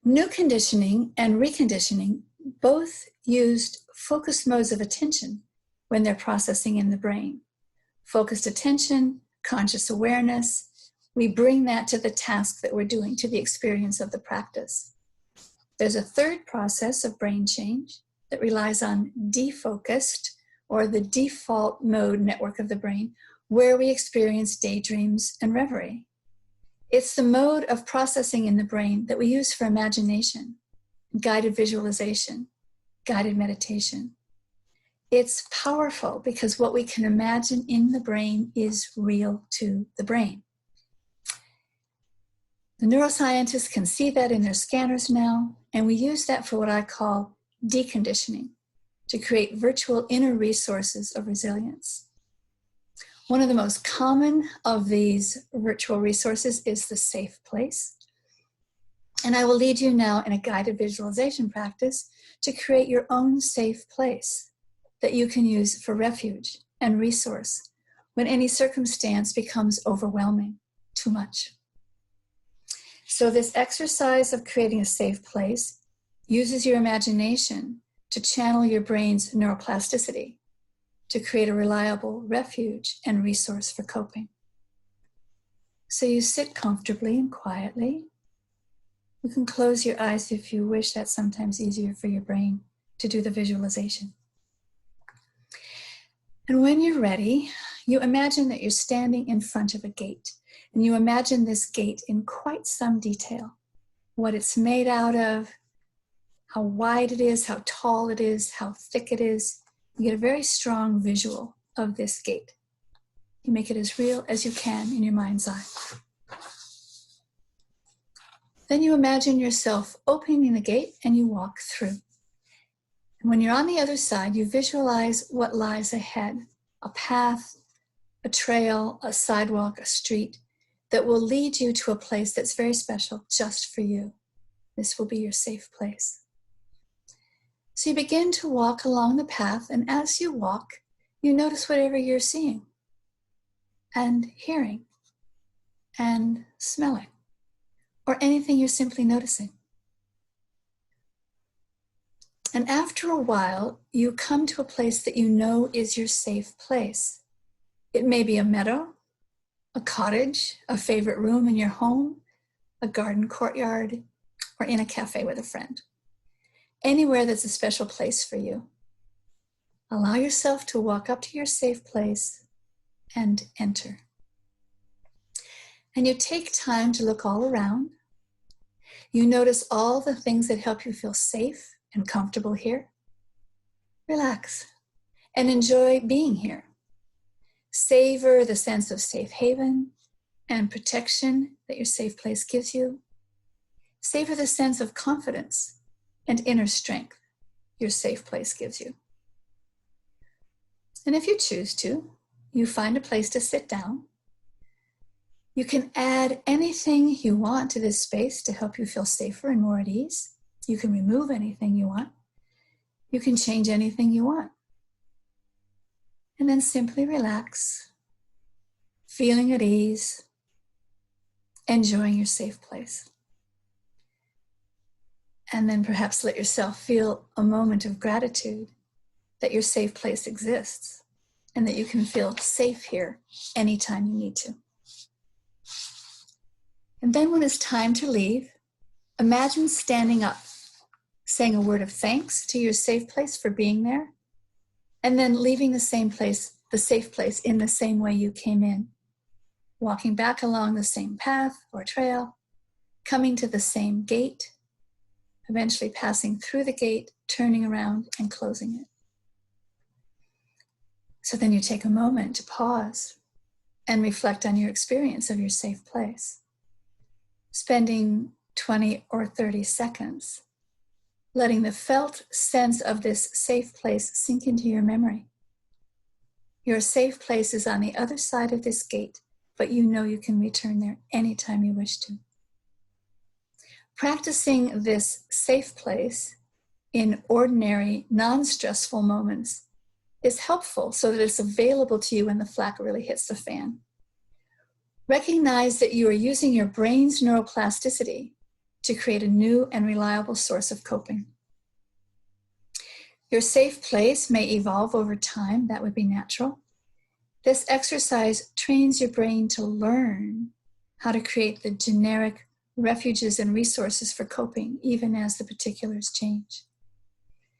New conditioning and reconditioning both used focused modes of attention when they're processing in the brain. Focused attention, conscious awareness, we bring that to the task that we're doing, to the experience of the practice. There's a third process of brain change that relies on defocused, or the default mode network of the brain, where we experience daydreams and reverie. It's the mode of processing in the brain that we use for imagination, guided visualization, guided meditation. It's powerful because what we can imagine in the brain is real to the brain. The neuroscientists can see that in their scanners now, and we use that for what I call deconditioning, to create virtual inner resources of resilience. One of the most common of these virtual resources is the safe place. And I will lead you now in a guided visualization practice to create your own safe place that you can use for refuge and resource when any circumstance becomes overwhelming, too much. So this exercise of creating a safe place uses your imagination to channel your brain's neuroplasticity to create a reliable refuge and resource for coping. So you sit comfortably and quietly. You can close your eyes if you wish. That's sometimes easier for your brain to do the visualization. And when you're ready, you imagine that you're standing in front of a gate. And you imagine this gate in quite some detail. What it's made out of, how wide it is, how tall it is, how thick it is. You get a very strong visual of this gate. You make it as real as you can in your mind's eye. Then you imagine yourself opening the gate and you walk through. And when you're on the other side, you visualize what lies ahead, a path, a trail, a sidewalk, a street that will lead you to a place that's very special just for you. This will be your safe place. So you begin to walk along the path, and as you walk, you notice whatever you're seeing and hearing and smelling, or anything you're simply noticing. And after a while, you come to a place that you know is your safe place. It may be a meadow, a cottage, a favorite room in your home, a garden courtyard, or in a cafe with a friend. Anywhere that's a special place for you. Allow yourself to walk up to your safe place and enter. And you take time to look all around. You notice all the things that help you feel safe and comfortable here. Relax and enjoy being here. Savor the sense of safe haven and protection that your safe place gives you. Savor the sense of confidence and inner strength your safe place gives you. And if you choose to, you find a place to sit down. You can add anything you want to this space to help you feel safer and more at ease. You can remove anything you want. You can change anything you want. And then simply relax, feeling at ease, enjoying your safe place. And then perhaps let yourself feel a moment of gratitude that your safe place exists and that you can feel safe here anytime you need to. And then when it's time to leave, imagine standing up, saying a word of thanks to your safe place for being there, and then leaving the safe place in the same way you came in, walking back along the same path or trail, coming to the same gate, eventually passing through the gate, turning around and closing it. So then you take a moment to pause and reflect on your experience of your safe place, spending 20 or 30 seconds, letting the felt sense of this safe place sink into your memory. Your safe place is on the other side of this gate, but you know you can return there anytime you wish to. Practicing this safe place in ordinary, non-stressful moments is helpful so that it's available to you when the flak really hits the fan. Recognize that you are using your brain's neuroplasticity to create a new and reliable source of coping. Your safe place may evolve over time. That would be natural. This exercise trains your brain to learn how to create the generic refuges and resources for coping, even as the particulars change.